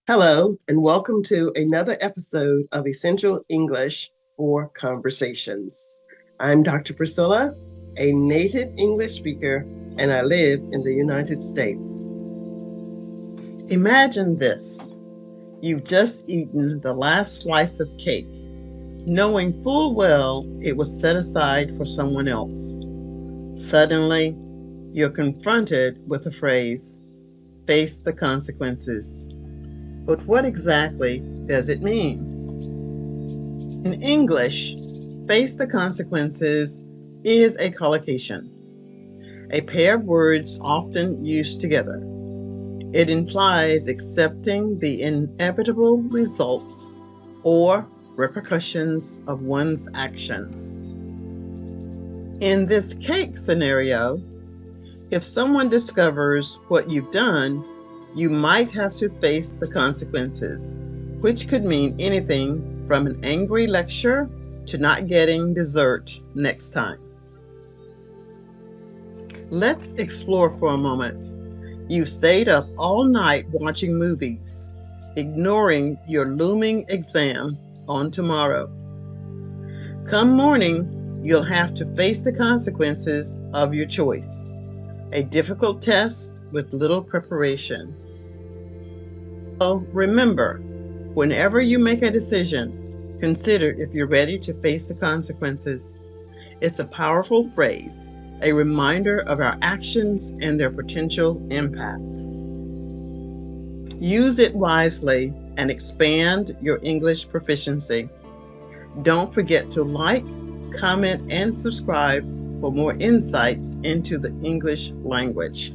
Hello, and welcome to another episode of Essential English for Conversations. I'm Dr. Priscilla, a native English speaker, and I live in the United States. Imagine this. You've just eaten the last slice of cake, knowing full well it was set aside for someone else. Suddenly, you're confronted with the phrase, face the consequences. But what exactly does it mean? In English, face the consequences is a collocation, a pair of words often used together. It implies accepting the inevitable results or repercussions of one's actions. In this cake scenario, if someone discovers what you've done, you might have to face the consequences, which could mean anything from an angry lecture to not getting dessert next time. Let's explore for a moment. You stayed up all night watching movies, ignoring your looming exam on tomorrow. Come morning, you'll have to face the consequences of your choice. A difficult test with little preparation. So remember, whenever you make a decision, consider if you're ready to face the consequences. It's a powerful phrase, a reminder of our actions and their potential impact. Use it wisely and expand your English proficiency. Don't forget to like, comment, and subscribe for more insights into the English language.